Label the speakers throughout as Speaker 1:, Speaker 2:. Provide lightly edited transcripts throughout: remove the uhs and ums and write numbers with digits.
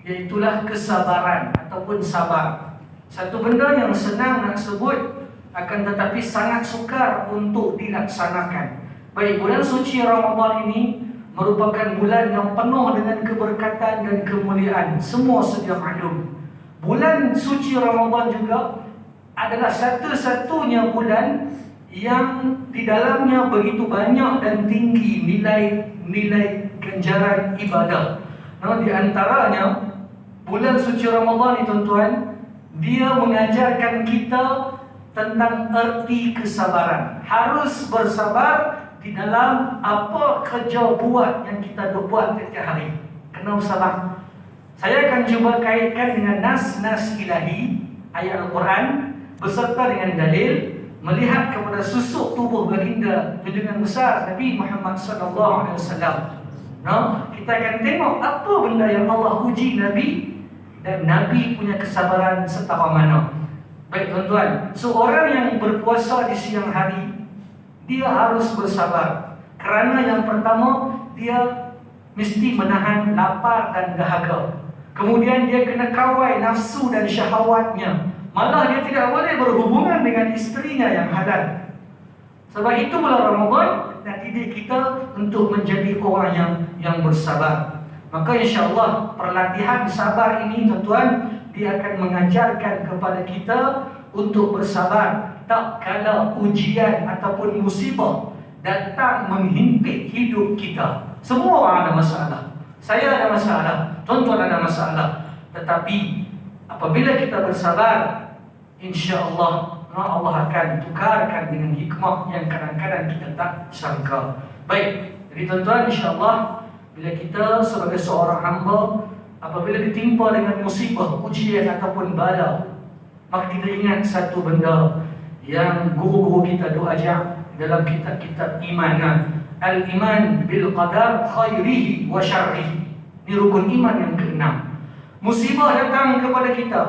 Speaker 1: iaitulah kesabaran ataupun sabar. Satu benda yang senang nak sebut, akan tetapi sangat sukar untuk dilaksanakan. Baik, bulan suci Ramadan ini merupakan bulan yang penuh dengan keberkatan dan kemuliaan. Semua sedia maklum. Bulan suci Ramadan juga adalah satu-satunya bulan yang di dalamnya begitu banyak dan tinggi nilai ganjaran ibadah. Nah, di antaranya bulan suci Ramadan ni tuan-tuan, dia mengajarkan kita tentang erti kesabaran. Harus bersabar di dalam apa kerja buat yang kita buat setiap hari. Kena bersabar. Saya akan cuba kaitkan dengan nas-nas ilahi, ayat Al-Quran, beserta dengan dalil, melihat kepada susuk tubuh baginda junjungan besar Nabi Muhammad sallallahu alaihi wasallam. Kita akan tengok apa benda yang Allah uji Nabi, dan Nabi punya kesabaran setapa mana. Baik tuan-tuan, seorang yang berpuasa di siang hari, dia harus bersabar. Kerana yang pertama, dia mesti menahan lapar dan dahaga. Kemudian dia kena kawal nafsu dan syahwatnya. Malah dia tidak boleh berhubungan dengan isterinya yang halal. Sebab itu bulan Ramadan nak didik kita untuk menjadi orang yang bersabar. Maka insya-Allah perlatihan sabar ini tuan-tuan, dia akan mengajarkan kepada kita untuk bersabar tak kala ujian ataupun musibah datang menghimpit hidup kita. Semua orang ada masalah. Saya ada masalah, tuan-tuan ada masalah. Tetapi apabila kita bersabar, insya-Allah Allah akan tukarkan dengan hikmah yang kadang-kadang kita tak sangka. Baik, jadi tuan-tuan, insya-Allah bila kita sebagai seorang hamba, apabila ditimpa dengan musibah, ujian ataupun bala, maka kita ingat satu benda yang guru-guru kita doa ajar dalam kitab-kitab iman. Al-iman bil qadar khairihi wa syarrihi. Ini rukun iman yang keenam. Musibah datang kepada kita,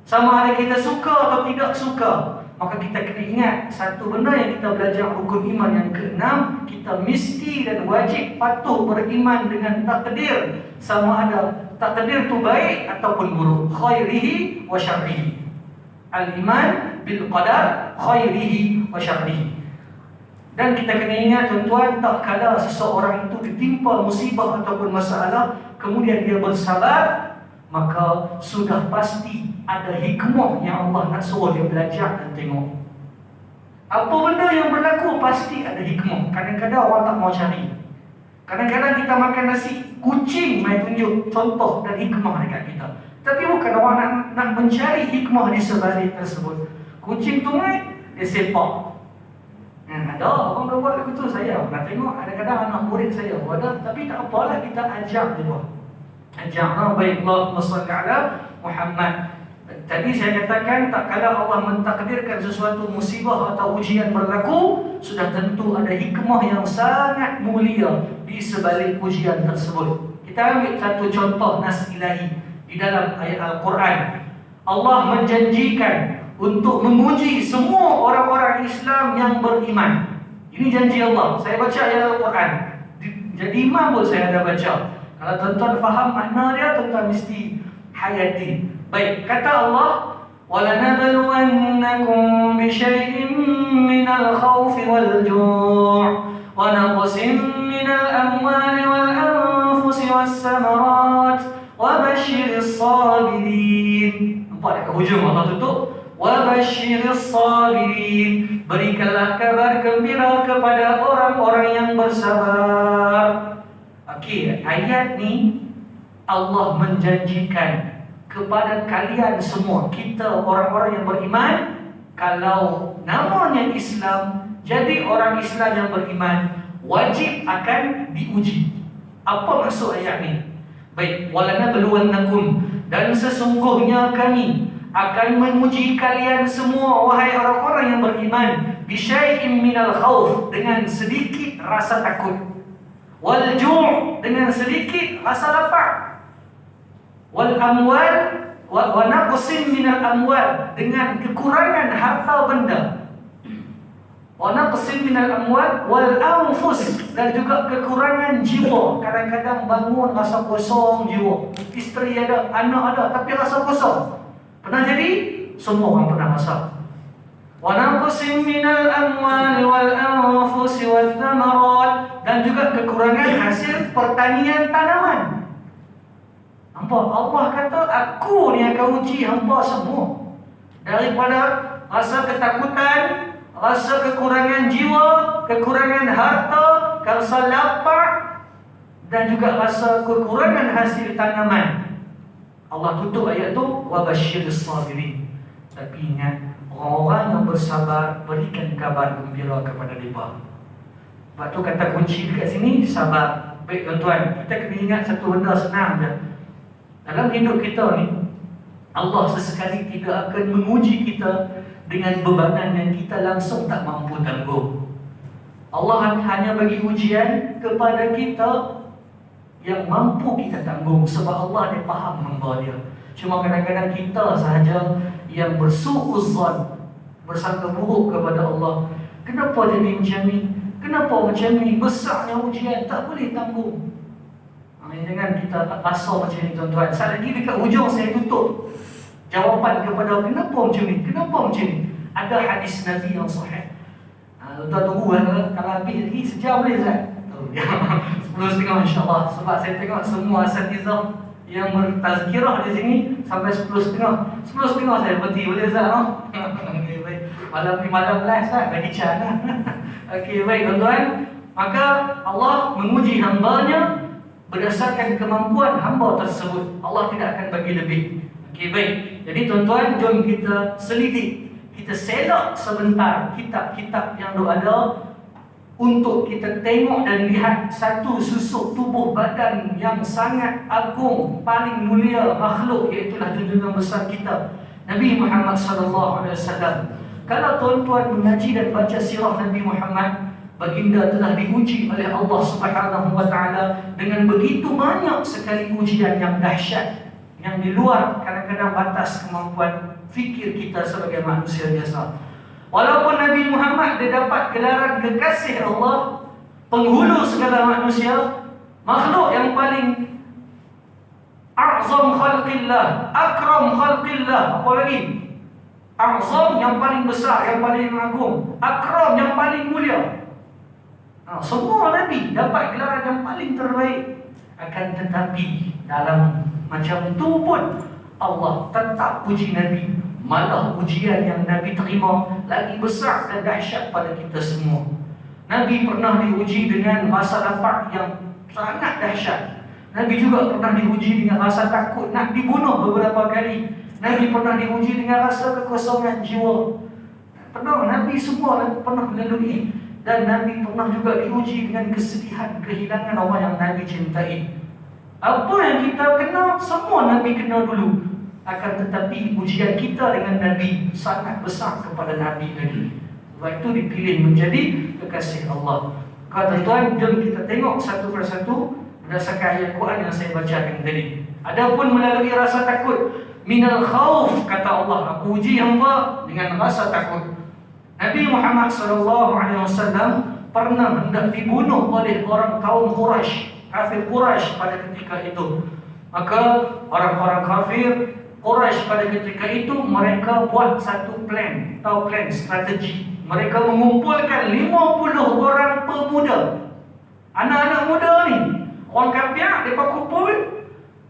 Speaker 1: sama ada kita suka atau tidak suka, maka kita kena ingat satu benda yang kita belajar rukun iman yang keenam, kita mesti dan wajib patuh beriman dengan takdir, sama ada takdir itu baik ataupun buruk, khairihi wa syarrihi. Al-iman bil qadar khairihi wa syarrihi. Dan kita kena ingat tuan-tuan, tak kala seseorang itu ditimpa musibah ataupun masalah, kemudian dia bersabar, maka sudah pasti ada hikmah yang Allah nak suruh dia belajar dan tengok. Apa benda yang berlaku pasti ada hikmah. Kadang-kadang orang tak mau cari. Kadang-kadang kita makan nasi, kucing mai tunjuk contoh dan hikmah dekat kita. Tapi bukan orang nak mencari hikmah di sebalik tersebut. Kucing tu mai, dia sepak. Ada orang buat lagu tu, saya nak tengok. Kadang-kadang anak murid saya ada, tapi tak apalah, kita ajar dia. Ajar, baik, Allahumma shalli ala Muhammad. Tadi saya katakan, tak kala Allah mentakdirkan sesuatu musibah atau ujian berlaku, sudah tentu ada hikmah yang sangat mulia di sebalik ujian tersebut. Kita ambil satu contoh nas ilahi di dalam ayat Al-Quran. Allah menjanjikan untuk menguji semua orang-orang Islam yang beriman. Ini janji Allah. Saya baca ayat Al-Quran. Jadi imam pun saya ada baca. Kalau tuan-tuan faham makna dia, tuan-tuan mesti hayati. Baik, kata Allah, وَلَنَبْلُوَنَّكُمْ بِشَيْءٍ مِّنَ الْخَوْفِ وَالْجُوعِ وَنَقْصٍ مِّنَ الْأَمْوَالِ وَالْأَنفُسِ وَالثَّمَرَاتِ وَبَشِّرِ الصَّابِرِينَ. Nampak dekat hujung Allah tutup, وَبَشِّرِ الصَّابِرِينَ. Berikanlah kabar gembira kepada orang-orang yang bersabar. Okey, ayat ni Allah menjanjikan kepada kalian semua, kita orang-orang yang beriman, kalau namanya Islam, jadi orang Islam yang beriman, wajib akan diuji. Apa maksud ayat ni? Baik, walanabluwannakum, dan sesungguhnya kami akan menguji kalian semua, wahai orang-orang yang beriman, bisyai'in minal khauf, dengan sedikit rasa takut, wal ju', dengan sedikit rasa lapar, wal amwal wa naqsin minal amwal, dengan kekurangan harta benda, Wa naqsim minal amwal wal anfus, dan juga kekurangan jiwa. Kadang-kadang bangun rasa kosong jiwa. Isteri ada, anak ada, tapi rasa kosong. Pernah jadi? Semua orang pernah rasa. Wa naqsim minal amwal wal anfus wal thamarat, dan juga kekurangan hasil pertanian tanaman. Hampa, Allah kata, aku ni akan uji hampa semua. Daripada rasa ketakutan, rasa kekurangan jiwa, kekurangan harta, rasa lapar, dan juga rasa kekurangan hasil tanaman. Allah tutup ayat tu, wa basyiris sabirin. Tapi ingat, orang yang bersabar, berikan kabar gembira kepada mereka. Sebab tu kata kunci dekat sini, sabar. Baik tuan-tuan, kita kena ingat satu benda senang je. Dalam hidup kita ni, Allah sesekali tidak akan menguji kita dengan bebanan yang kita langsung tak mampu tanggung. Allah hanya bagi ujian kepada kita yang mampu kita tanggung, sebab Allah dia faham hamba dia. Cuma kadang-kadang kita sahaja yang bersuuzon, bersangka buruk kepada Allah. Kenapa jadi macam ni? Kenapa macam ni? Besarnya ujian, tak boleh tanggung. Jangan kita rasa macam ni tuan-tuan. Sekali lagi dekat hujung saya tutup jawapan kepada kenapa macam ni? Kenapa macam ni? Ada hadis Nabi yang sahih. Tuan tunggu kalau habis lagi sejam boleh Ustaz? 10.30 insya-Allah. Sebab saya tengok semua asatizah yang bertazkirah di sini sampai 10.30. 10.30 saya berhenti boleh Ustaz? Okey baik. Malam live Ustaz bagi cara. Okey baik tuan-tuan. Maka Allah menguji hamba-Nya berdasarkan kemampuan hamba tersebut. Allah tidak akan bagi lebih. Okey baik. Jadi tuan-tuan, jom kita selidik, kita selak sebentar kitab-kitab yang ada untuk kita tengok dan lihat satu susuk tubuh badan yang sangat agung, paling mulia makhluk, iaitulah junjungan besar kita Nabi Muhammad sallallahu alaihi wasallam. Kalau tuan-tuan mengaji dan baca sirah Nabi Muhammad, baginda telah diuji oleh Allah Subhanahu wa taala dengan begitu banyak sekali ujian yang dahsyat, yang di luar kadang-kadang batas kemampuan fikir kita sebagai manusia biasa. Walaupun Nabi Muhammad dia dapat gelaran kekasih Allah, penghulu segala manusia, makhluk yang paling a'zam khalqillah, akram khalqillah, apa lagi? A'zam yang paling besar, yang paling agung, akram yang paling mulia. Semua Nabi dapat gelaran yang paling terbaik. Akan tetapi dalam macam itu pun Allah tetap uji Nabi. Malah ujian yang Nabi terima lagi besar dan dahsyat pada kita semua. Nabi pernah diuji dengan rasa lapar yang sangat dahsyat. Nabi juga pernah diuji dengan rasa takut nak dibunuh beberapa kali. Nabi pernah diuji dengan rasa kekosongan jiwa. Nabi semua pernah melalui. Dan Nabi pernah juga diuji dengan kesedihan, kehilangan orang yang Nabi cintai. Apa yang kita kena, semua Nabi kena dulu. Akan tetapi ujian kita dengan Nabi sangat besar kepada Nabi lagi. Sebab itu dipilih menjadi kekasih Allah. Tuan-tuan, jom kita tengok satu persatu berdasarkan ayat Quran yang saya bacakan tadi. Adapun melalui rasa takut, minal khauf, kata Allah, aku uji hamba dengan rasa takut. Nabi Muhammad SAW pernah hendak dibunuh oleh orang kaum Quraisy, kafir Quraisy pada ketika itu. Maka orang-orang kafir Quraisy pada ketika itu mereka buat satu plan atau plan strategi. Mereka mengumpulkan 50 orang pemuda, anak-anak muda ni, orang kafir, mereka kumpul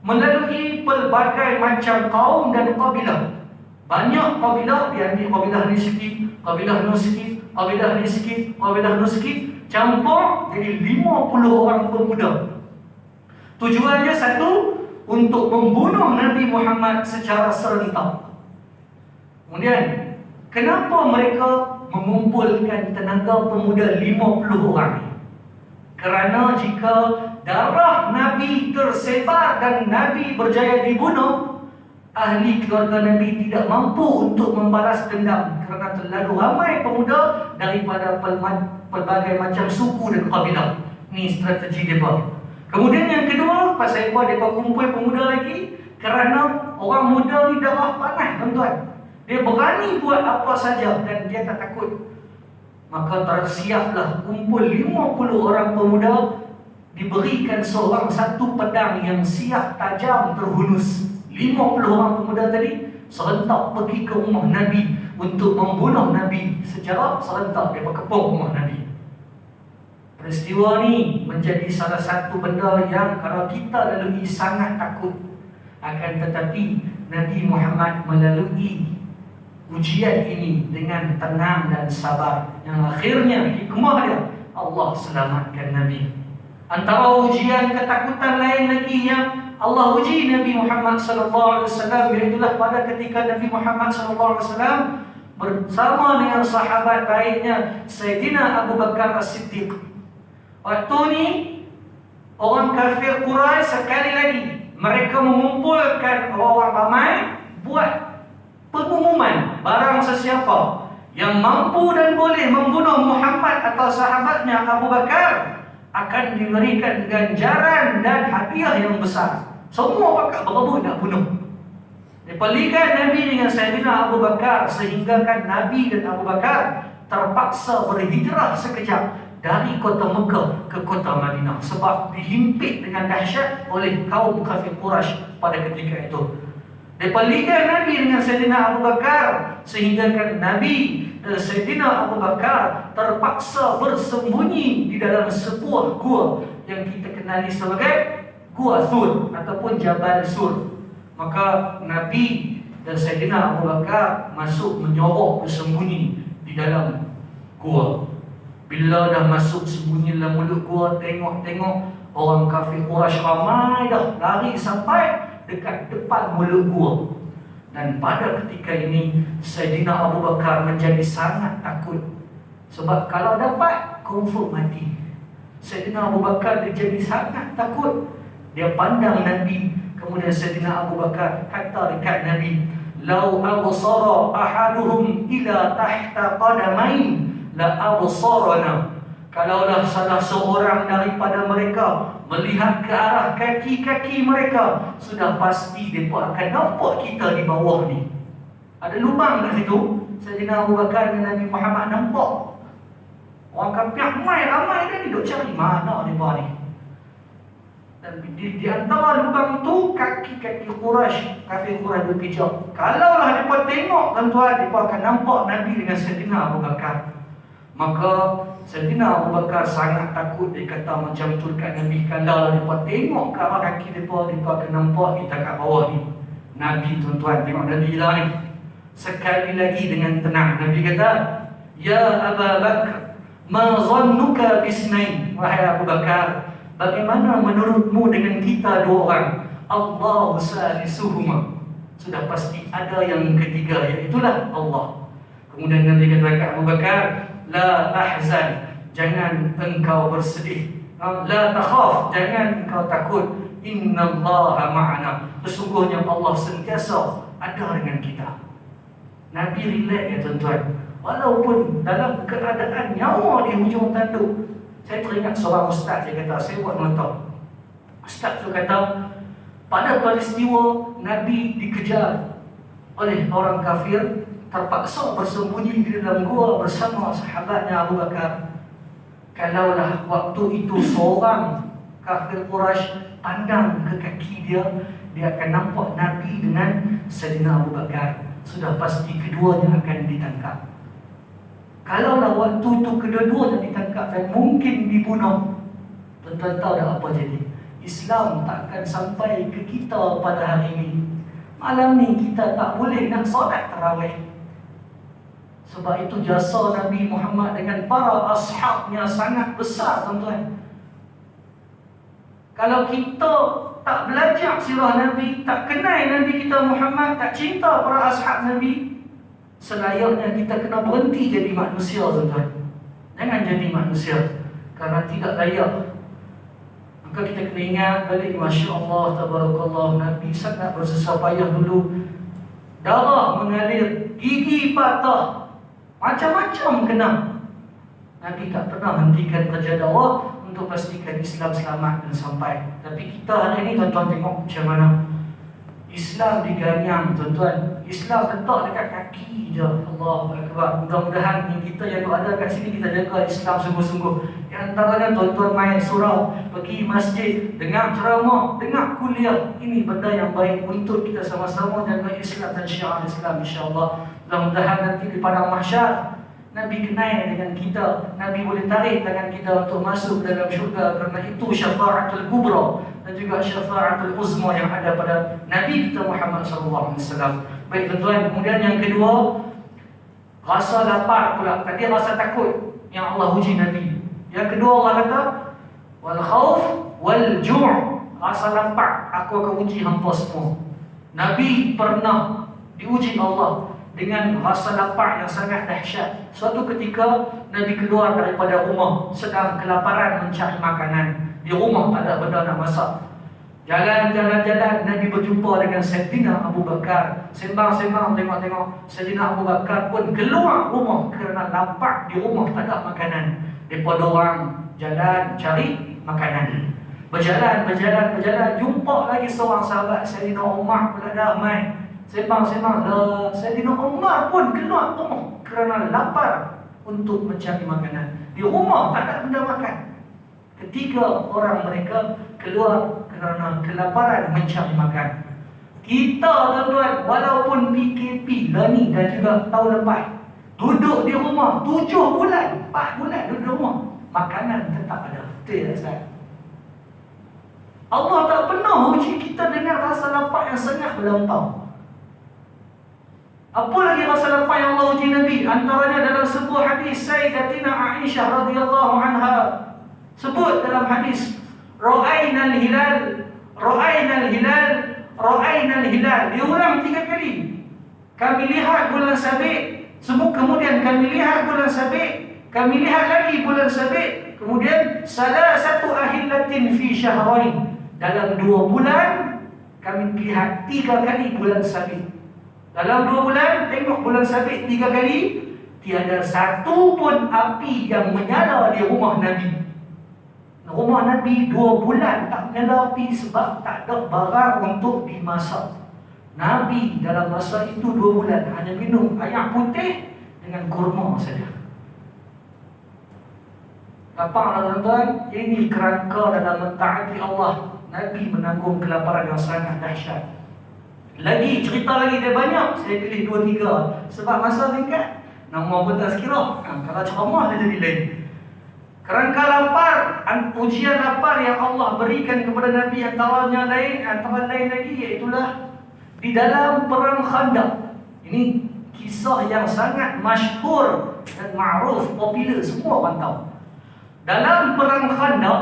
Speaker 1: melalui pelbagai macam kaum dan kabilah. Banyak kabilah, dia ambil kabilah ni sikit, kabilah ni sikit, kabilah ni sikit, kabilah ni sikit, campur jadi 50 orang pemuda. Tujuannya satu, untuk membunuh Nabi Muhammad secara serentak. Kemudian, kenapa mereka mengumpulkan tenaga pemuda 50 orang? Kerana jika darah Nabi tersebar dan Nabi berjaya dibunuh, ahli keluarga Nabi tidak mampu untuk membalas dendam kerana terlalu ramai pemuda daripada pelbagai macam suku dan kabilah. Ini strategi mereka. Kemudian yang kedua, pasal mereka kumpul pemuda lagi kerana orang muda ni darah panas tuan-tuan. Dia berani buat apa saja dan dia tak takut. Maka tersiaplah kumpul 50 orang pemuda, diberikan seorang satu pedang yang siap tajam terhunus. 50 orang pemuda tadi serentak pergi ke rumah Nabi untuk membunuh Nabi secara serentak. Dia berkepung rumah Nabi. Peristiwa ni menjadi salah satu benda yang kalau kita lalui sangat takut. Akan tetapi Nabi Muhammad melalui ujian ini dengan tenang dan sabar, yang akhirnya hikmah dia Allah selamatkan Nabi. Antara ujian ketakutan lain lagi yang Allah uji Nabi Muhammad sallallahu alaihi wasallam, iaitulah pada ketika Nabi Muhammad sallallahu alaihi wasallam bersama dengan sahabat baiknya Sayyidina Abu Bakar As-Siddiq. Waktu ni orang kafir Quraisy sekali lagi mereka mengumpulkan orang ramai buat pengumuman, barang sesiapa yang mampu dan boleh membunuh Muhammad atau sahabatnya Abu Bakar akan diberikan ganjaran dan hadiah yang besar. Semua pakat berebut nak bunuh. Dipelikan Nabi dengan Sayyidina Abu Bakar, sehingga kan Nabi dan Abu Bakar terpaksa berhijrah sekejap dari kota Mekah ke kota Madinah sebab dihimpit dengan dahsyat oleh kaum kafir Quraisy pada ketika itu. Dipelikan Nabi dengan Sayyidina Abu Bakar, sehingga kan Nabi dan Sayyidina Abu Bakar terpaksa bersembunyi di dalam sebuah gua yang kita kenali sebagai Gua Sur ataupun Jabal Sur. Maka Nabi dan Sayyidina Abu Bakar masuk menyorok bersembunyi di dalam gua. Bila dah masuk sembunyi dalam mulut gua, tengok-tengok orang kafir Quraisy ramai dah lari sampai dekat depan mulut gua. Dan pada ketika ini Sayyidina Abu Bakar menjadi sangat takut, sebab kalau dapat confirm mati. Sayyidina Abu Bakar dia jadi sangat takut. Dia pandang Nabi, kemudian Sayyidina Abu Bakar kata dekat Nabi, "Lau absara ahaduhum ila tahta qadamain la absarana." Kalaulah salah seorang daripada mereka melihat ke arah kaki-kaki mereka, sudah pasti mereka akan nampak kita di bawah ni. Ada lubang kat situ. Sayyidina Abu Bakar dan Nabi Muhammad nampak orang kafir ramai dia duduk cari mana mereka ni. Dan di antara lubang tu kaki-kaki Quraisy, kafir Quraisy berpijak. Kalaulah mereka tengok tuan-tuan, mereka akan nampak Nabi dengan Sayyidina Abu Bakar. Maka Sayyidina Abu Bakar sangat takut. Dia kata macam tu dekat Nabi, kalaulah mereka tengok ke arah kaki mereka akan nampak kita kat bawah ni. Nabi tuan-tuan tengok Nabi lah ni. Sekali lagi dengan tenang Nabi kata, "Ya Abu Bakar, ma zannuka bisnain?" Wahai Abu Bakar, bagaimana menurutmu dengan kita dua orang? Allahu salisuhuma. Sudah pasti ada yang ketiga, iaitulah Allah. Kemudian Nabi kata kepada Abu Bakar, "La tahzan, jangan engkau bersedih. La takhaf, jangan engkau takut. Innallaha ma'ana, sesungguhnya Allah sentiasa ada dengan kita." Nabi relax ya tuan-tuan. Walaupun dalam keadaan nyawa di hujung tanduk. Saya teringat seorang ustaz, dia kata, saya buat nota. Ustaz tu kata, pada peristiwa Nabi dikejar oleh orang kafir, terpaksa bersembunyi di dalam gua bersama sahabatnya Abu Bakar. Kalaulah waktu itu seorang kafir Quraisy pandang ke kaki dia, dia akan nampak Nabi dengan Sayyidina Abu Bakar. Sudah pasti keduanya akan ditangkap. Kalaulah waktu itu kedua-duanya ditangkap dan mungkin dibunuh, tuan-tuan tahu dah apa jadi? Islam tak akan sampai ke kita pada hari ini. Malam ni kita tak boleh nak solat tarawih. Sebab itu jasa Nabi Muhammad dengan para ashabnya sangat besar tuan-tuan. Kalau kita tak belajar sirah Nabi, tak kenal Nabi kita Muhammad, tak cinta para ashab Nabi, selayaknya kita kena berhenti jadi manusia tuan-tuan. Jangan jadi manusia kerana tidak layak. Maka kita kena ingat balik, Masya Allah, Tabarakallah, Nabi sangat bersusah payah dulu. Darah mengalir, gigi patah, macam-macam kena. Nabi tak pernah hentikan kerja dakwah untuk pastikan Islam selamat dan sampai. Tapi kita hari ini tuan-tuan tengok macam mana Islam diganyang tuan-tuan. Islam letak dekat kaki je. Allahu Akbar. Mudah-mudahan kita yang ada kat sini kita jaga Islam sungguh-sungguh. Yang antaranya tuan-tuan main surau, pergi masjid, dengar ceramah, dengar kuliah. Ini benda yang baik untuk kita sama-sama jaga Islam dan syiar Islam, insya-Allah. Mudah-mudahan nanti di padang mahsyar Nabi kenal dengan kita. Nabi boleh tarik tangan kita untuk masuk dalam syurga. Kerana itu syafa'atul kubra dan juga syafa'atul uzma yang ada pada Nabi kita Muhammad SAW. Baik tuan-tuan, kemudian yang kedua, rasa lapar pula. Tadi rasa takut yang Allah uji Nabi. Yang kedua Allah kata wal khauf wal ju'. Rasa lapar aku akan uji hampa semua. Nabi pernah diuji Allah dengan rasa lapar yang sangat dahsyat. Suatu ketika Nabi keluar daripada rumah, sedang kelaparan mencari makanan. Di rumah tak ada benda nak masak. Jalan-jalan Nabi berjumpa dengan Sayyidina Abu Bakar. Sembang-sembang tengok-tengok Sayyidina Abu Bakar pun keluar rumah kerana lapar. Di rumah tak ada makanan. Mereka orang jalan cari makanan. Berjalan, jumpa lagi seorang sahabat Sayyidina Umar pula dah main. Sembang-sembang, Sayyidina Umar pun keluar rumah kerana lapar untuk mencari makanan. Di rumah tak ada benda makan. Ketiga orang mereka keluar kerana kelaparan mencari makan. Kita tuan-tuan, walaupun PKP lah ni dan juga tahun lepas, duduk di rumah 7 bulan, 4 bulan duduk di rumah, makanan tetap ada. Betul tak Ustaz? Allah tak pernah uji kita dengan rasa lapar yang sangat melampau. Apa lagi rasa lapar yang Allah uji Nabi? Antaranya dalam sebuah hadis Sayyidatina Aisyah radhiyallahu anha sebut dalam hadis, Ra'ainal hilal, Ra'ainal hilal, Ra'ainal hilal. Diulang 3 kali. Kami lihat bulan Sabit. Kemudian kami lihat bulan Sabit. Kami lihat lagi bulan Sabit. Kemudian salasatu ahillatin fi syahrain. Dalam 2 bulan kami lihat 3 kali bulan Sabit. Dalam 2 bulan tengok bulan Sabit 3 kali. Tiada satu pun api yang menyala di rumah Nabi. Rumah Nabi 2 bulan tak menyala api sebab tak ada barang untuk dimasak. Nabi dalam masa itu 2 bulan hanya minum air putih dengan kurma saja. Nampaklah tuan-tuan, ini kerangka dalam mentaati Allah. Nabi menanggung kelaparan yang sangat dahsyat. Lagi, cerita lagi dia banyak. Saya pilih 2-3 sebab masa singkat. Nama pun tak sekira. Kalau ceramah dia jadi lain. Kerangka lapar, ujian lapar yang Allah berikan kepada Nabi antara lain lagi, iaitulah di dalam perang Khandaq. Ini kisah yang sangat masyhur dan ma'ruf, popular, semua orang tahu. Dalam perang Khandaq,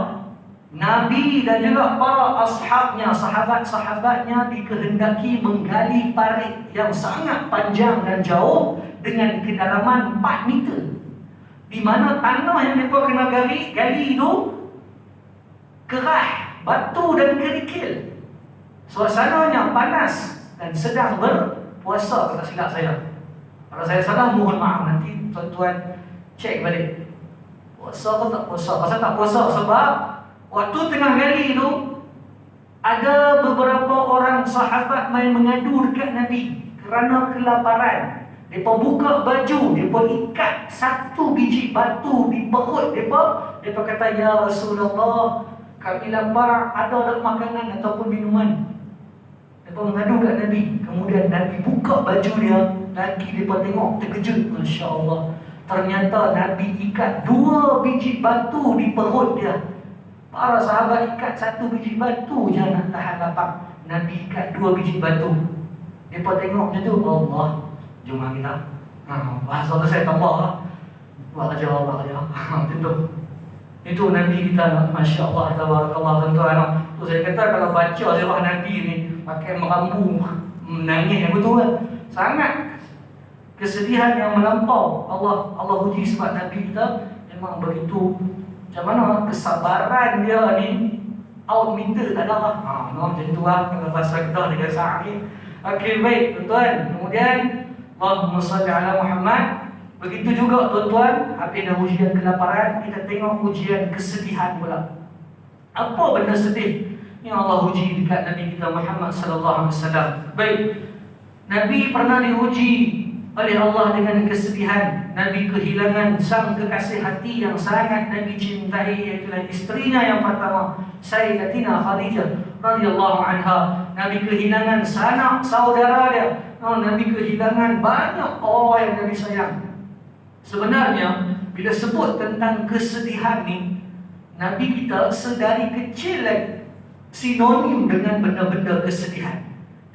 Speaker 1: Nabi dan juga para ashabnya, sahabat-sahabatnya dikehendaki menggali parit yang sangat panjang dan jauh dengan kedalaman 4 meter. Di mana tanah yang mereka kena gali itu kerah, batu dan kerikil. Suasananya panas dan sedang berpuasa, kalau silap saya. Kalau saya salah mohon maaf, nanti tuan-tuan cek balik. Puasa atau tak puasa? Pasal tak puasa sebab waktu tengah gali itu ada beberapa orang sahabat main mengadu dekat Nabi kerana kelaparan. Mereka buka baju, mereka ikat 1 biji batu di perut mereka. Mereka kata, "Ya Rasulullah, kami lapar, ada tak makanan ataupun minuman?" Mereka mengadu kat Nabi. Kemudian Nabi buka baju dia. Lagi mereka tengok, terkejut. Masya Allah, ternyata Nabi ikat 2 biji batu di perut dia. Para sahabat ikat 1 biji batu je nak tahan lapar. Nabi ikat 2 biji batu. Mereka tengok macam tu, Allah, jom kita. Bahasa tu saya tambah lah. Buat kerja Allah kerja. Tentu. Itu Nabi kita, Masya Allah, tabarakallah tuan-tuan. Tu saya kata kalau baca sirah Nabi ni pakai merambu, menangis yang betul kan. Sangat kesedihan yang melampau. Allah uji sebab Nabi kita memang begitu. Macam mana kesabaran dia ni out meter tak ada lah. Macam tu lah kalau bahasa kita dengan sahih. Okey, baik tuan-tuan. Kemudian Allahumma salli ala Muhammad. Begitu juga tuan-tuan, habis dah ujian kelaparan, kita tengok ujian kesedihan pula. Apa benda sedih? yang Allah uji dekat Nabi kita Muhammad sallallahu alaihi wasallam. Baik, Nabi pernah diuji oleh Allah dengan kesedihan. Nabi kehilangan sang kekasih hati yang sangat Nabi cintai, iaitu isterinya yang pertama, Sayyidatina Khadijah radhiyallahu anha. Nabi kehilangan sanak saudara dia. Nabi kehilangan banyak orang yang Nabi sayang. Sebenarnya bila sebut tentang kesedihan ni, Nabi kita sedari kecil lagi sinonim dengan benda-benda kesedihan.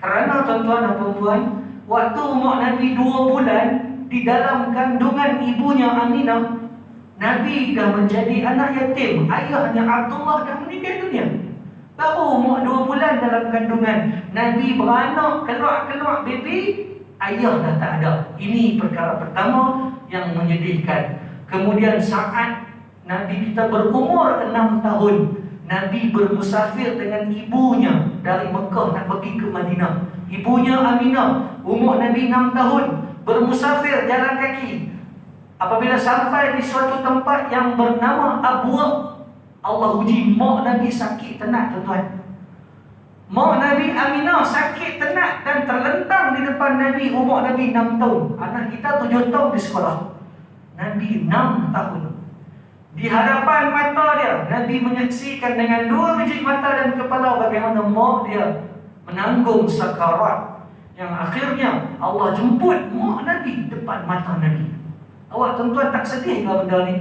Speaker 1: Kerana tuan-tuan dan puan-puan, waktu umur Nabi 2 bulan di dalam kandungan ibunya Aminah, Nabi dah menjadi anak yatim. Ayahnya Abdullah dah meninggal dunia. Baru umur 2 bulan dalam kandungan, Nabi beranak, keluar baby, ayah dah tak ada. Ini perkara pertama yang menyedihkan. Kemudian saat Nabi kita berumur 6 tahun, Nabi bermusafir dengan ibunya dari Mekah nak pergi ke Madinah. Ibunya Aminah, umur Nabi 6 tahun, bermusafir jalan kaki. Apabila sampai di suatu tempat yang bernama Abwa, Allah uji mak Nabi sakit tenat, tuan-tuan. Mak Nabi Aminah sakit tenat dan terlentang di depan Nabi. Umur Nabi 6 tahun. Anak kita 7 tahun di sekolah, Nabi 6 tahun. Di hadapan mata dia, Nabi menyaksikan dengan 2 biji mata dan kepala bagaimana mak dia menanggung sakarat. Yang akhirnya Allah jemput mak Nabi depan mata Nabi. Awak tuan-tuan tak sedih ke benda ni?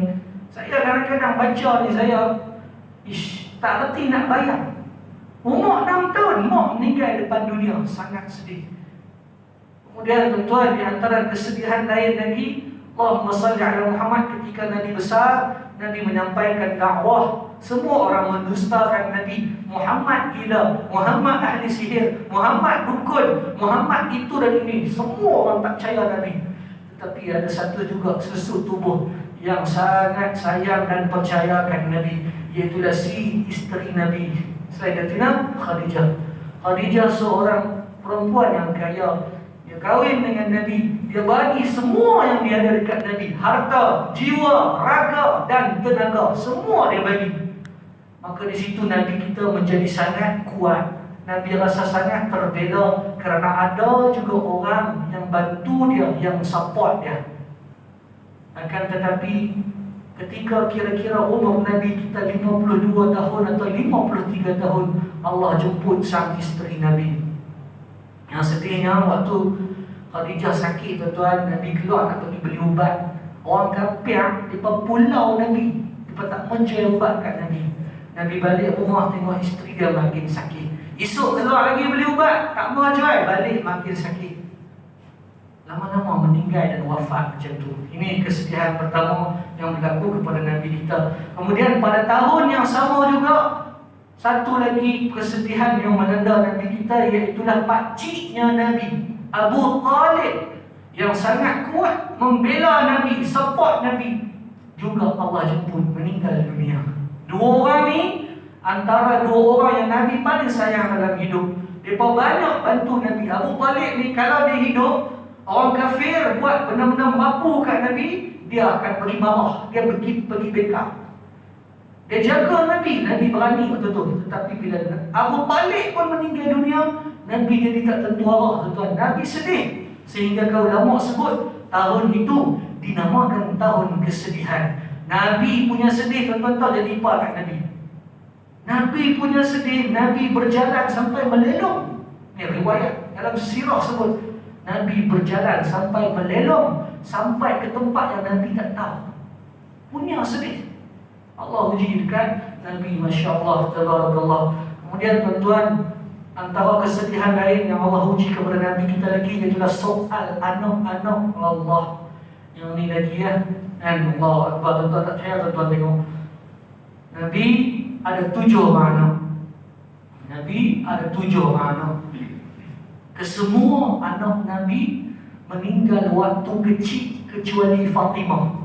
Speaker 1: Saya kadang-kadang baca ni, saya tak reti nak bayang. Umur 6 tahun mak meninggal depan dunia, sangat sedih. Kemudian tuan-tuan, di antara kesedihan lain lagi, Allahumma salli ala Muhammad, ketika Nabi besar, Nabi menyampaikan dakwah. Semua orang mendustakan Nabi. Muhammad gila, Muhammad ahli sihir, Muhammad dukun, Muhammad itu dan ini. Semua orang tak percaya Nabi. Tetapi ada satu juga sesuatu tubuh yang sangat sayang dan percayakan Nabi, iaitulah si isteri Nabi, Sayyidatina Khadijah. Khadijah seorang perempuan yang kaya. Dia kahwin dengan Nabi. Dia bagi semua yang dia ada dekat Nabi. Harta, jiwa, raga dan tenaga, semua dia bagi. Maka di situ Nabi kita menjadi sangat kuat. Nabi rasa sangat terbela kerana ada juga orang yang bantu dia, yang support dia. Akan tetapi ketika kira-kira umur Nabi kita 52 tahun atau 53 tahun, Allah jemput sang isteri Nabi. Yang sedihnya waktu Khadijah sakit, tuan-tuan, Nabi keluar nak pergi beli ubat. Orang kafir di pulau Nabi, dia tak menjual ubat kat Nabi. Nabi balik rumah tengok isteri dia makin sakit. Esok keluar lagi beli ubat, tak mau jual, balik makin sakit. Lama-lama meninggal dan wafat macam tu. Ini kesedihan pertama yang berlaku kepada Nabi kita. Kemudian pada tahun yang sama juga, satu lagi kesedihan yang melanda Nabi kita, iaitulah pakciknya Nabi, Abu Talib, yang sangat kuat membela Nabi, support Nabi, juga Allah jemput meninggal dunia. 2 orang ni antara 2 orang yang Nabi paling sayang dalam hidup. Mereka banyak bantu Nabi. Abu Talib ni kalau dia hidup, orang kafir buat benda-benda merapu kat Nabi, dia akan pergi marah, dia pergi backup. Dia jaga Nabi, Nabi berani waktu tu. Tetapi bila Abu Talib pun meninggal dunia, Nabi jadi tak tentu arah, tuan-tuan. Nabi sedih. Sehingga ulama sebut tahun itu dinamakan tahun kesedihan. Nabi punya sedih, tuan-tuan tahu jadi apa kat Nabi? Nabi punya sedih, Nabi berjalan sampai melelong. Ini riwayat dalam sirah sebut, Nabi berjalan sampai melelong, sampai ke tempat yang Nabi tak tahu. Punya sedih. Allah uji dekat Nabi, Masya Allah, tabarakallah. Kemudian tuan-tuan, antara kesedihan lain yang Allah uji kepada Nabi kita lagi, iaitulah soal anak-anak Allah. Yang ni lagi ya. Dan Allah Akbar, tuan-tuan tak percaya, tuan-tuan tengok. Nabi ada 7 anak. Nabi ada 7 anak. Kesemua anak Nabi meninggal waktu kecil kecuali Fatimah.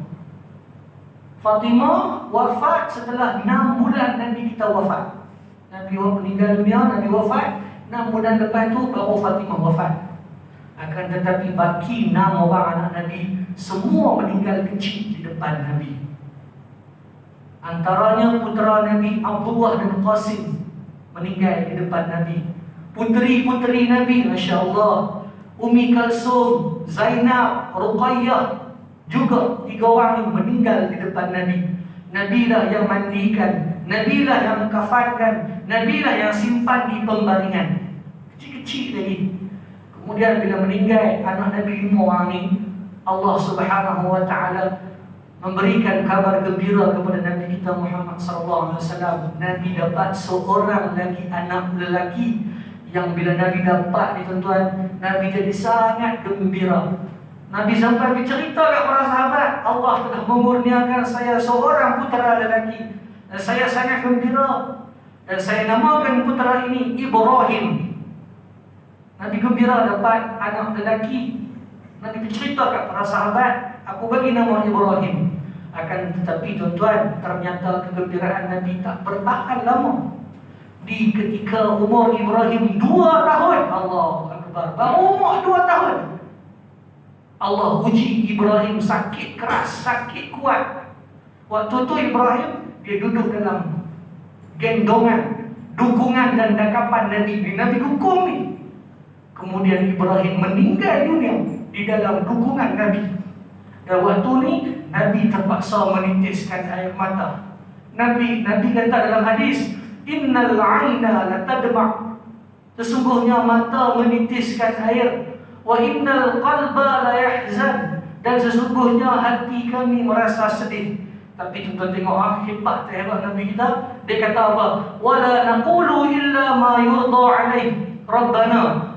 Speaker 1: Fatimah wafat setelah 6 bulan Nabi kita wafat. Nabi meninggal dunia, Nabi wafat, 6 bulan lepas tu baru Fatimah wafat. Akan tetapi baki 6 orang anak Nabi, semua meninggal kecil di depan Nabi. Antaranya putera Nabi Abdullah bin Qasim meninggal di depan Nabi. Puteri-puteri Nabi, Masya Allah, Ummi Kalsum, Zainab, Ruqayyah, juga 3 orang ini meninggal di depan Nabi. Nabilah yang mandikan, Nabilah yang kafankan, Nabilah yang simpan di pembaringan. Kecil-kecil lagi. Kemudian bila meninggal anak Nabi 5 orang ini, Allah Subhanahu wa ta'ala memberikan kabar gembira kepada Nabi kita Muhammad sallallahu alaihi wasallam. Nabi dapat seorang lagi anak lelaki yang bila Nabi dapat ni tuan-tuan, Nabi jadi sangat gembira. Nabi sampai bercerita kepada para sahabat, Allah telah memurniakan saya seorang putera lelaki dan saya sangat gembira, dan saya namakan putera ini Ibrahim. Nabi gembira dapat anak lelaki. Nabi bercerita kepada para sahabat, aku bagi nama Ibrahim. Akan tetapi tuan-tuan, ternyata kegembiraan Nabi tak bertahan lama. Di ketika umur Ibrahim 2 tahun, Allahu Akbar, baru umur 2 tahun, Allah uji Ibrahim sakit keras, sakit kuat. Waktu tu Ibrahim dia duduk dalam gendongan, dukungan dan dakapan Nabi. Nabi dukung ni. Kemudian Ibrahim meninggal dunia di dalam dukungan Nabi. Dan waktu ni Nabi terpaksa menitiskan air mata. Nabi kata dalam hadis, innal aina latadma', sesungguhnya mata menitiskan air. Wa innal qalba la yahzan, dan sesungguhnya hati kami merasa sedih. Tapi tuan-tuan tengok hebat Nabi kita. Dia kata apa? Wala naqulu illa ma yurda alaih Rabbana.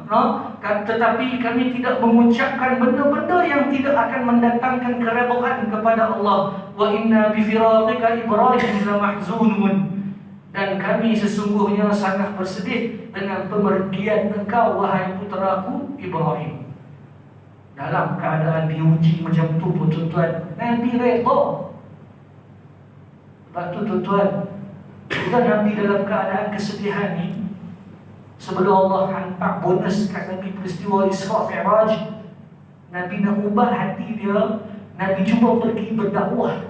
Speaker 1: Tetapi kami tidak mengucapkan benda-benda yang tidak akan mendatangkan keredaan kepada Allah. Wa inna bi firaqika Ibrahim la mahzunun, dan kami sesungguhnya sangat bersedih dengan pemergian engkau wahai puteraku Ibrahim. Dalam keadaan diuji macam tu pun tuan-tuan, Nabi redha. Sebab tu tuan-tuan, bila Nabi dalam keadaan kesedihan ni, sebelum Allah hantar bonus kat Nabi peristiwa Isra Mi'raj, Nabi nak ubah hati dia. Nabi cuba pergi berdakwah.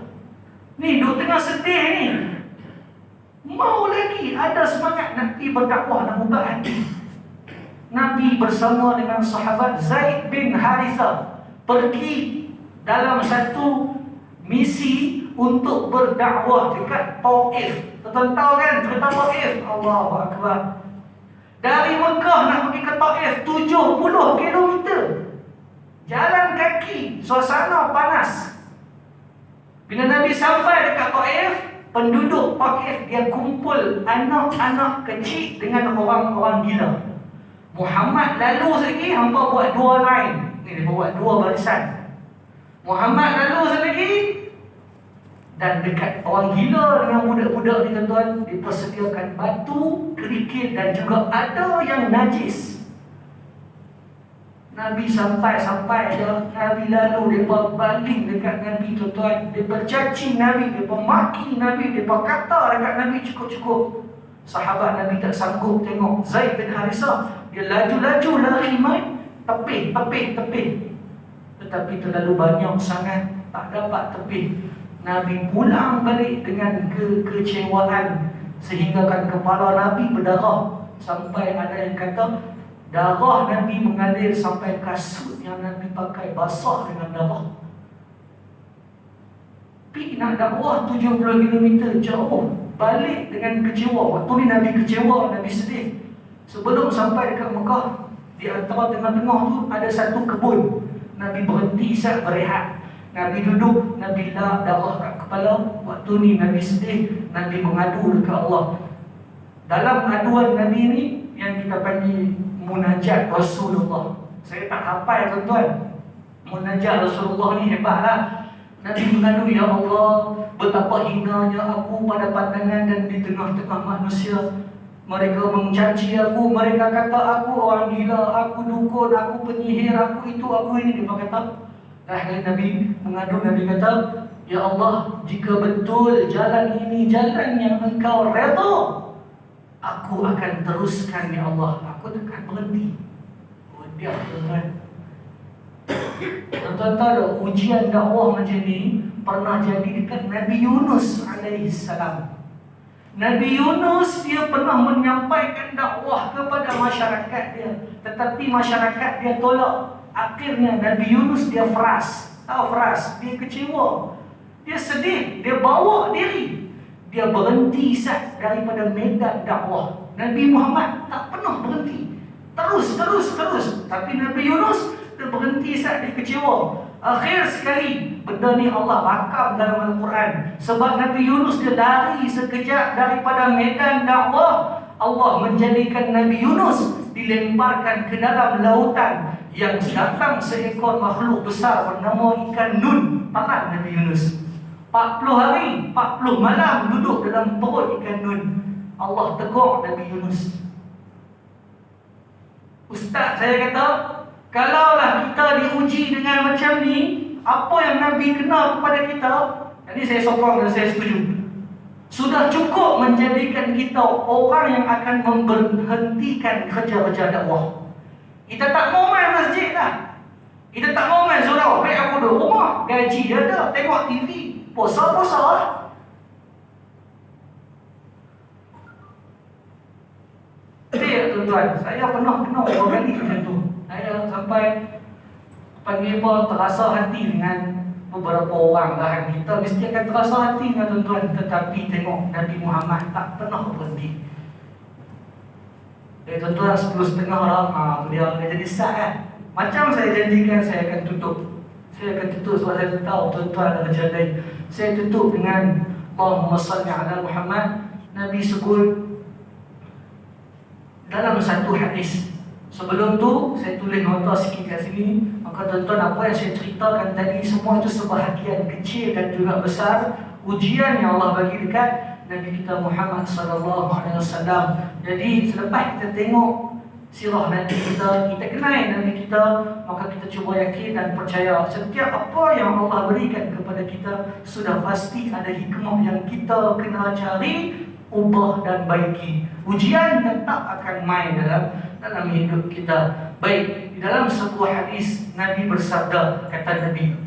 Speaker 1: Ni duk tengah sedih ni, mau lagi ada semangat nak pergi berdakwah, nak ubah hati. Nabi bersama dengan sahabat Zaid bin Harithah pergi dalam satu misi untuk berdakwah dekat Taif. Tuan-tuan tahu kan cerita Taif? Allahu Akbar. Dari Mekah nak pergi ke Taif 70 kilometer. Jalan kaki, suasana panas. Bila Nabi sampai dekat Taif, penduduk Taif dia kumpul anak-anak kecil dengan orang-orang gila. Muhammad lalu lagi, hampa buat 2 line. Ni dia buat 2 barisan. Muhammad lalu lagi, dan dekat orang gila dengan budak-budak ni tuan-tuan, dipersediakan batu, kerikil dan juga ada yang najis. Nabi sampai dah, Nabi lalu, mereka baling dekat Nabi tuan-tuan. Mereka caci Nabi, mereka maki Nabi, mereka kata dekat Nabi cukup-cukup. Sahabat Nabi tak sanggup tengok. Zaid bin Harithah, dia laju-laju lari main, tepih. Tetapi terlalu banyak sangat, tak dapat tepih. Nabi pulang balik dengan kekecewaan, sehingga kan kepala Nabi berdarah. Sampai ada yang kata darah Nabi mengalir sampai kasut yang Nabi pakai basah dengan darah. Pergi nak dakwah 70 km jauh, balik dengan kecewa. Waktu ni Nabi kecewa, Nabi sedih. Sebelum sampai dekat Mekah, di antara tengah-tengah tu ada satu kebun. Nabi berhenti saat berehat. Nabi duduk, Nabi darah kat kepala. Waktu ni Nabi sedih, Nabi mengadu dekat Allah. Dalam aduan Nabi ni yang kita panggil munajat Rasulullah. Saya tak hafal tuan-tuan. Munajat Rasulullah ni hebatlah. Nabi mengadu, ya Allah, betapa hinanya aku pada pandangan dan di tengah-tengah manusia. Mereka mencaci aku, mereka kata aku orang gila, aku dukun, aku penyihir, aku itu, aku ini. Dia kata, Nabi mengadu, Nabi kata, ya Allah, jika betul jalan ini jalan yang engkau redha, aku akan teruskan ya Allah, aku takkan berhenti. Dia tuan-tuan. Tuan-tuan tahu ujian dakwah macam ni pernah jadi dekat Nabi Yunus alaihissalam. Nabi Yunus dia pernah menyampaikan dakwah kepada masyarakat dia, tetapi masyarakat dia tolak. Akhirnya Nabi Yunus dia fras. Tahu fras? Dia kecewa. Dia sedih, dia bawa diri. Dia berhenti daripada medan dakwah. Nabi Muhammad tak pernah berhenti. Terus. Tapi Nabi Yunus dia berhenti dia kecewa. Akhir sekali benda ni Allah rakam dalam Al-Quran. Sebab Nabi Yunus dia lari sekejap daripada medan dakwah, Allah menjadikan Nabi Yunus dilemparkan ke dalam lautan, yang datang seekor makhluk besar bernama ikan nun. Makan Nabi Yunus 40 hari 40 malam duduk dalam perut ikan nun. Allah tegur Nabi Yunus. Ustaz saya kata, kalaulah kita diuji dengan macam ni, apa yang Nabi kena kepada kita? Jadi saya sokong dan saya setuju. Sudah cukup menjadikan kita orang yang akan memberhentikan kerja-kerja dakwah. Kita tak mau main masjid dah. Kita tak mau main surau. Baik aku duduk rumah, gaji ada, tengok TV, puasa-puasa lah. Tuan-tuan, saya pernah kena beberapa kali macam tu. Saya sampai panggil apa, terasa hati dengan beberapa orang lah. Kita mesti akan terasa hati dengan tuan-tuan. Tetapi tengok Nabi Muhammad tak pernah berhenti. Tuan-tuan 10.30 lah, dia jadi sah kan. Macam saya janjikan, saya akan tutup. Saya akan tutup sebab saya tahu tuan-tuan ada kerja lain. Saya tutup dengan Allahumma salli ala Muhammad. Nabi sebut dalam satu hadis. Sebelum tu saya tulis nota sikit kat sini. Maka tuan-tuan, apa yang saya ceritakan tadi semua itu sebahagian kecil dan juga besar ujian yang Allah bagi dekat Nabi kita Muhammad sallallahu alaihi wasallam. Jadi selepas kita tengok sirah Nabi kita kenal Nabi kita, maka kita cuba yakin dan percaya setiap apa yang Allah berikan kepada kita sudah pasti ada hikmah yang kita kena cari, ubah dan baiki. Ujian tetap akan main dalam hidup kita. Baik, di dalam sebuah hadis Nabi bersabda, kata Nabi,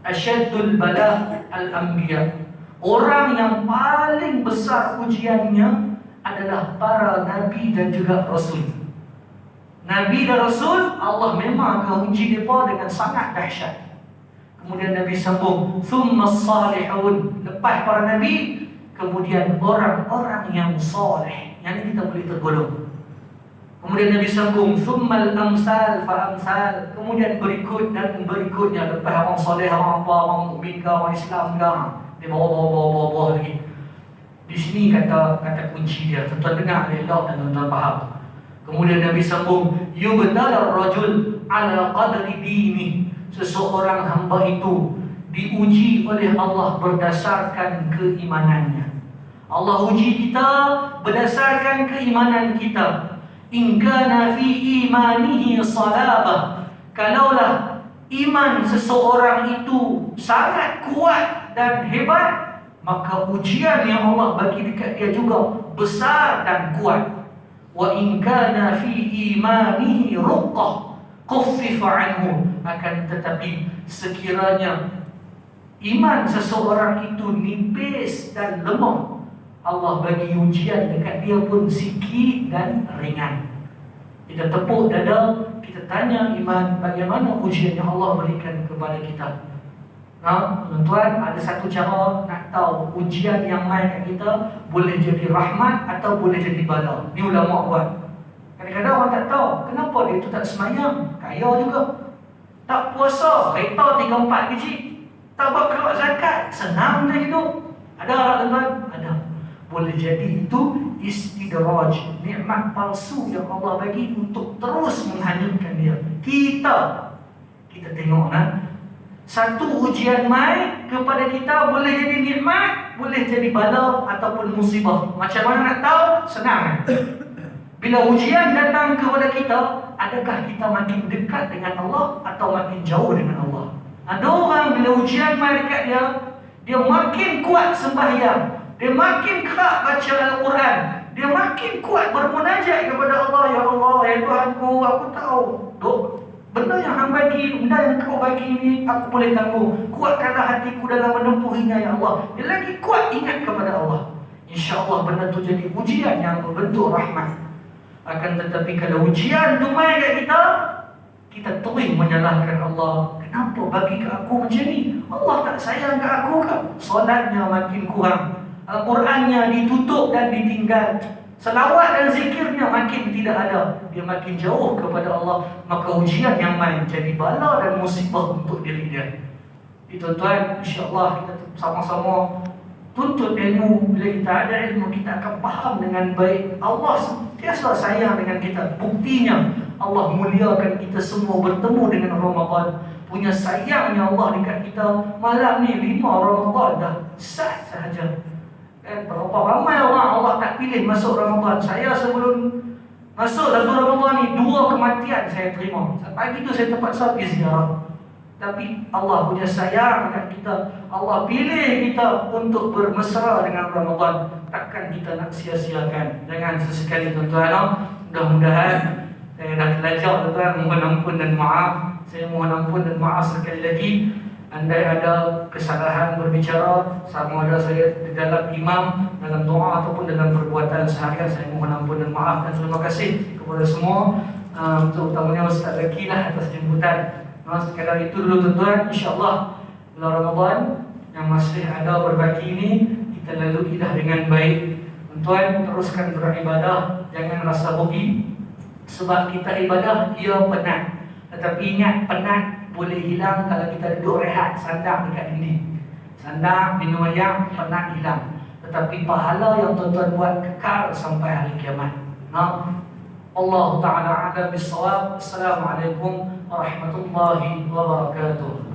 Speaker 1: asyaddul bala al-anbiya. Orang yang paling besar ujiannya adalah para nabi dan juga rasul. Nabi dan rasul Allah memang akan uji mereka dengan sangat dahsyat. Kemudian Nabi sambung, thumma salihun. Lepas para nabi, kemudian orang-orang yang soleh, yang kita boleh tergolong. Kemudian Nabi sambung, thummal amsal fa amsal. Kemudian berikut dan berikutnya, lepas orang soleh, orang apa, orang mukmin ke, orang Islam ke, dia bawa lagi. Di sini kata kunci dia. Tuan-tuan dengar elok dan tuan-tuan faham. Kemudian Nabi sambung, yubtala rajul ala qadri dini. Seseorang hamba itu diuji oleh Allah berdasarkan keimanannya. Allah uji kita berdasarkan keimanan kita. In kana fi imanihi salabah. Kalaulah iman seseorang itu sangat kuat dan hebat, maka ujian yang Allah bagi dekat dia juga besar dan kuat. Wa in kana fi imanihi ruqqah khuffifa anhu. Akan tetapi sekiranya iman seseorang itu nipis dan lemah, Allah bagi ujian dekat dia pun sikit dan ringan. Kita tepuk dada, kita tanya iman, bagaimana ujian yang Allah berikan kepada kita. Tuan-tuan, ada satu cara nak tahu ujian yang main kat kita boleh jadi rahmat atau boleh jadi bala. Ni ulama buat. Kadang-kadang orang tak tahu kenapa dia tu tak semayang, kaya juga. Tak puasa, kereta 3-4 biji. Tak buat keluar zakat, senang dia hidup. Ada tak tuan-tuan? Ada. Boleh jadi itu istidraj, nikmat palsu yang Allah bagi untuk terus menghanyutkan dia. Kita tengok satu ujian mai kepada kita boleh jadi nikmat, boleh jadi bala ataupun musibah. Macam mana nak tahu? Senang. Bila ujian datang kepada kita, adakah kita makin dekat dengan Allah atau makin jauh dengan Allah? Ada orang bila ujian mai dekat dia makin kuat sembahyang, dia makin kerak baca Al-Quran, dia makin kuat bermunajat kepada Allah. Ya Allah, ya Tuhanku, aku tahu benda yang Hang bagi, benda yang Kau bagi ini aku boleh tangguh. Kuatkanlah hatiku dalam menempuhinya, ya Allah. Dia lagi kuat ingat kepada Allah. InsyaAllah benda tu jadi ujian yang berbentuk rahmat. Akan tetapi kalau ujian tu main kat kita, kita terus menyalahkan Allah. Kenapa bagi ke aku macam ni? Allah tak sayang ke aku ke? Solatnya makin kurang, Al-Qurannya ditutup dan ditinggal, selawat dan zikirnya makin tidak ada, dia makin jauh kepada Allah. Maka ujian yang main jadi bala dan musibah untuk diri dia. Tuan-tuan, insya-Allah kita sama-sama tuntut ilmu. Bila kita ada ilmu, kita akan faham dengan baik. Allah sentiasa sayang dengan kita. Buktinya Allah muliakan kita semua bertemu dengan Ramadan. Punya sayangnya Allah dekat kita. Malam ni 5 Ramadan dah sah sahaja. Berapa ramai orang Allah tak pilih masuk Ramadan. Saya sebelum masuk satu Ramadan ni 2 kematian saya terima. Pagi tu saya terpaksa pergi ziarah. Tapi Allah punya sayang kat kita. Allah pilih kita untuk bermesra dengan Ramadan. Takkan kita nak sia-siakan. Jangan sesekali tuan-tuan. Mudah-mudahan saya dah belajar tuan-tuan. Mohon ampun dan maaf. Saya mohon ampun dan maaf sekali lagi. Andai ada kesalahan berbicara, sama ada saya di dalam imam, dalam doa ataupun dalam perbuatan seharian, saya mohon ampun dan maaf. Dan terima kasih kepada semua, terutamanya Ustaz Zaki lah atas jemputan. Sekadar itu dulu tuan-tuan. InsyaAllah bulan Ramadan yang masih ada berbaki ini, kita lalui dah dengan baik. Tuan-tuan, teruskan beribadah, jangan rasa rugi. Sebab kita ibadah, ia penat. Tetapi ingat, penat boleh hilang kalau kita duduk rehat, sandar dekat dinding. Sandar, minum air, penat hilang. Tetapi pahala yang tuan-tuan buat kekal sampai hari kiamat. Allah Ta'ala a'lam bis-shawab. Assalamualaikum warahmatullahi wabarakatuh.